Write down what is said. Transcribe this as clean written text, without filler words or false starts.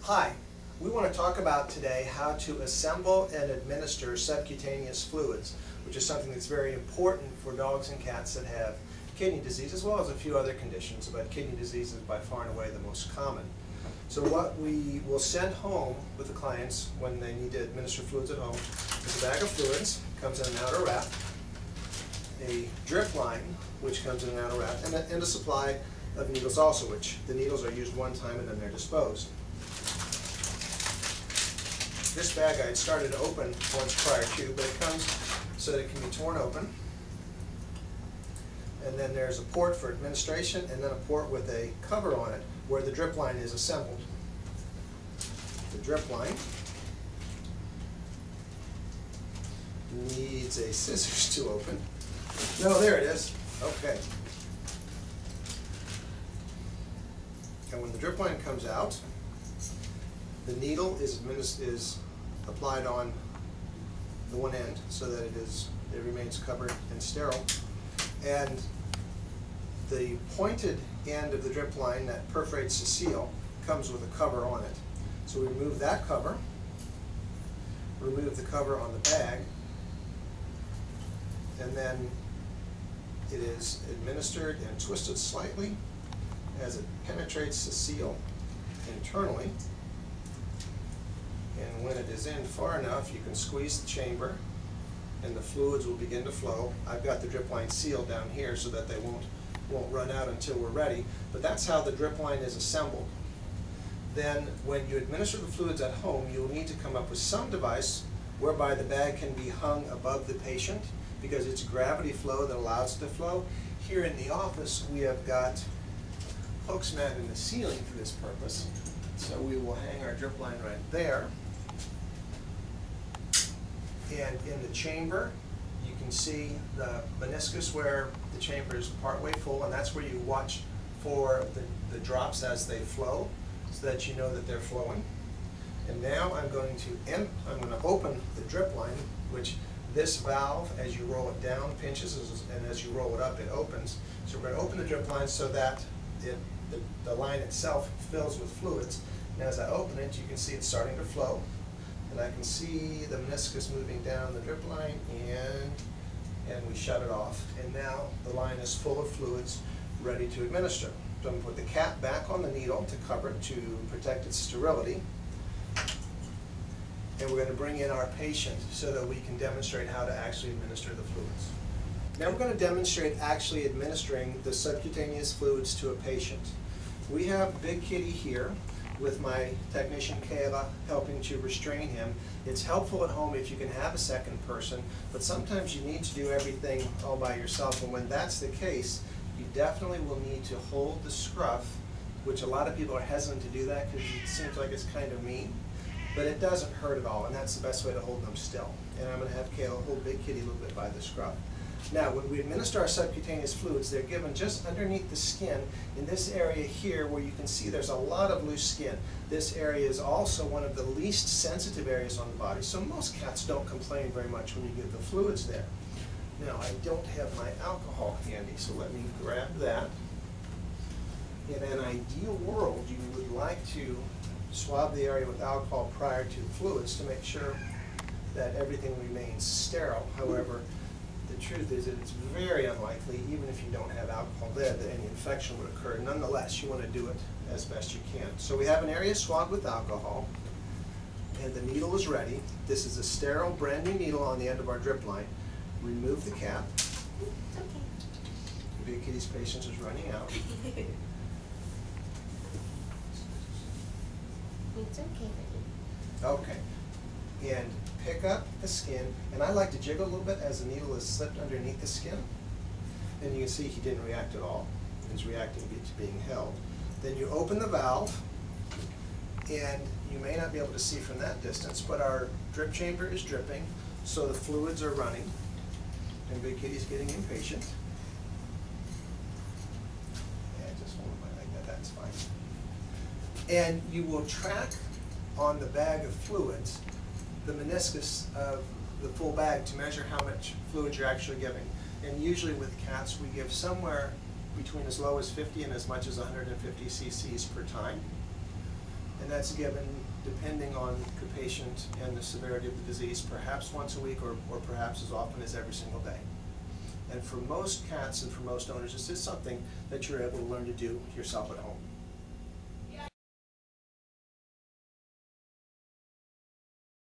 Hi, we want to talk about today how to assemble and administer subcutaneous fluids, which is something that's very important for dogs and cats that have kidney disease, as well as a few other conditions, but kidney disease is by far and away the most common. So what we will send home with the clients when they need to administer fluids at home is a bag of fluids, comes in an outer wrap, a drip line, which comes in an outer wrap, and a supply of needles also, which the needles are used one time and then they're disposed. This bag I had started to open once prior to, but it comes so that it can be torn open. And then there's a port for administration, and then a port with a cover on it where the drip line is assembled. The drip line needs a scissors to open. No, there it is. Okay. And when the drip line comes out, the needle is applied on the one end so that it remains covered and sterile. And the pointed end of the drip line that perforates the seal comes with a cover on it. So we remove that cover, remove the cover on the bag, and then it is administered and twisted slightly as it penetrates the seal internally. And when it is in far enough, you can squeeze the chamber and the fluids will begin to flow. I've got the drip line sealed down here so that they won't run out until we're ready, but that's how the drip line is assembled. Then when you administer the fluids at home, you'll need to come up with some device whereby the bag can be hung above the patient because it's gravity flow that allows it to flow. Here in the office we have got hooks mounted in the ceiling for this purpose. So we will hang our drip line right there. And in the chamber, you can see the meniscus where the chamber is partway full, and that's where you watch for the drops as they flow so that you know that they're flowing. And now I'm going to open the drip line, which this valve, as you roll it down, pinches, and as you roll it up, it opens. So we're going to open the drip line so that the line itself fills with fluids. And as I open it, you can see it's starting to flow. And I can see the meniscus moving down the drip line, and we shut it off. And now the line is full of fluids ready to administer. So I'm going to put the cap back on the needle to cover it to protect its sterility. And we're going to bring in our patient so that we can demonstrate how to actually administer the fluids. Now we're going to demonstrate actually administering the subcutaneous fluids to a patient. We have Big Kitty here with my technician Kayla helping to restrain him. It's helpful at home if you can have a second person, but sometimes you need to do everything all by yourself, and when that's the case, you definitely will need to hold the scruff, which a lot of people are hesitant to do that because it seems like it's kind of mean, but it doesn't hurt at all, and that's the best way to hold them still. And I'm going to have Kayla hold Big Kitty a little bit by the scruff. Now, when we administer our subcutaneous fluids, they're given just underneath the skin in this area here where you can see there's a lot of loose skin. This area is also one of the least sensitive areas on the body, so most cats don't complain very much when you give the fluids there. Now, I don't have my alcohol handy, so let me grab that. In an ideal world, you would like to swab the area with alcohol prior to fluids to make sure that everything remains sterile. However, the truth is that it's very unlikely, even if you don't have alcohol there, that any infection would occur. Nonetheless, you want to do it as best you can. So we have an area swabbed with alcohol, and the needle is be This is a sterile, brand new needle on the end of our drip line. Remove the cap. Okay. Big Kitty's patience is running out. It's okay, buddy. Okay. And pick up the skin, and I like to jiggle a little bit as the needle is slipped underneath the skin. And you can see he didn't react at all. He's reacting to being held. Then you open the valve, and you may not be able to see from that distance, but our drip chamber is dripping, so the fluids are running, and Big Kitty's getting impatient. And just hold it like that, that's fine. And you will track on the bag of fluids the meniscus of the full bag to measure how much fluid you're actually giving. And usually with cats we give somewhere between as low as 50 and as much as 150 cc's per time. And that's given depending on the patient and the severity of the disease, perhaps once a week or perhaps as often as every single day. And for most cats and for most owners, this is something that you're able to learn to do yourself at home.